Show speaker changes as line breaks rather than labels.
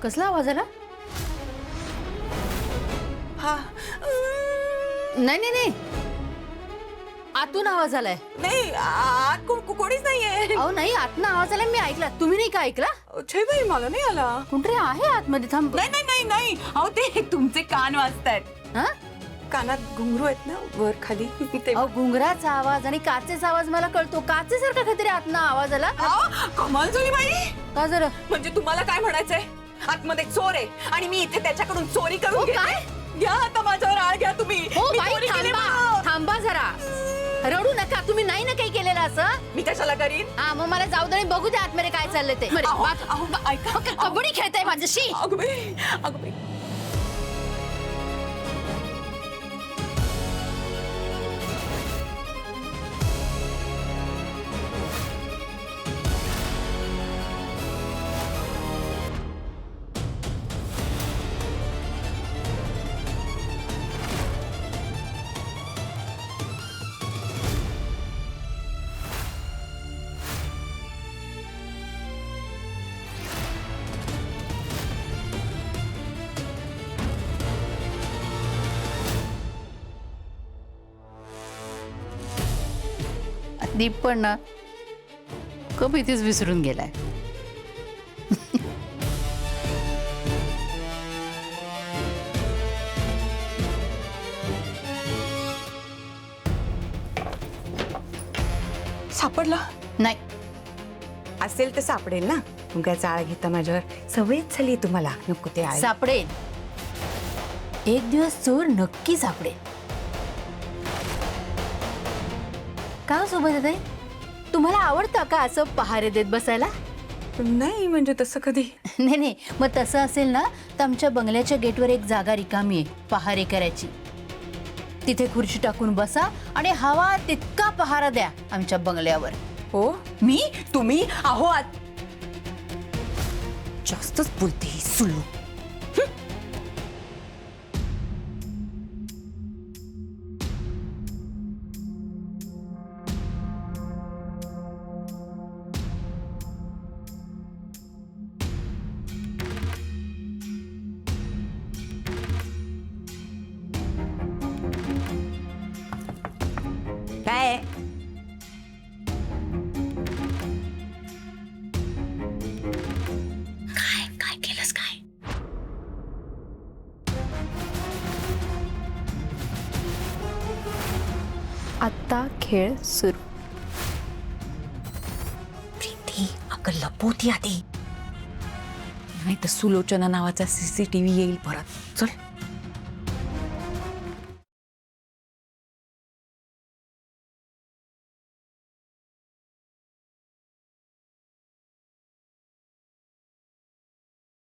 कसला आवाज आला?
हा
नाही नाही नाही, आतून आवाज आलाय.
नाही, आत कोणीच नाहीये.
अहो नाही, आतनं आवाज आलाय, मी ऐकला. तुम्ही नाही का ऐकला?
छे बाई, मला नाही आला.
कोणतरी आहे आतमध्ये. थांब.
नाही नाही नाही नाही, अहो ते तुमचे कान वाजतायत.
हा?
कानात घुंगरू आहेत ना, वर खाली ते.
अहो घुंगराचा आवाज आणि काचेचा आवाज मला कळतो. काचेसारखा काहीतरी आतनं आवाज आला.
कमाल झाली बाई.
का जरा?
म्हणजे तुम्हाला काय म्हणायचंय? आतमध्ये चोर आहे आणि मी इथे त्याच्याकडून चोरी करून घेते.
काय?
घ्या आता माझ्यावर आळ घ्या तुम्ही.
हो
मी
बाई,
चोरी केली
थांबा
म्हणून.
थांबा जरा. रडू नका. तुम्ही नाही ना काही केलेलं असं.
मी कशाला करीन?
हा, मग मला जाऊ दे आणि बघू दे आतमध्ये काय चाललंय ते. बरं,
अहो,
बाकी-
अहो, ऐका.
कबड्डी खेळताय माझ्याशी.
अगं बाई, अगं बाई.
दीप पण ना भीतीच विसरून गेलाय.
सापडला
नाही.
असेल तर सापडेल ना. तुम्ही काय चाळ घेता माझ्यावर? सवयच झाली तुम्हाला. नको ते आहे.
सापडेल. एक दिवस चोर नक्की सापडेल. का सोबत येते? तुम्हाला आवडतं का असं पहारे देत बसायला?
नाही म्हणजे तसं कधी.
नाही नाही, मग तसं असेल ना तर आमच्या बंगल्याच्या गेटवर एक जागा रिकामी आहे पहारे करायची. तिथे खुर्ची टाकून बसा आणि हवा तितका पहारा द्या आमच्या बंगल्यावर.
हो मी तुम्ही अहो आत जास्तच बोलते ही सुल्लू. काय
काय केलंस काय?
आता खेळ सुरू. प्रीती, अगं लपवती आधी, नाही तर सुलोचना नावाचा CCTV येईल परत. चल.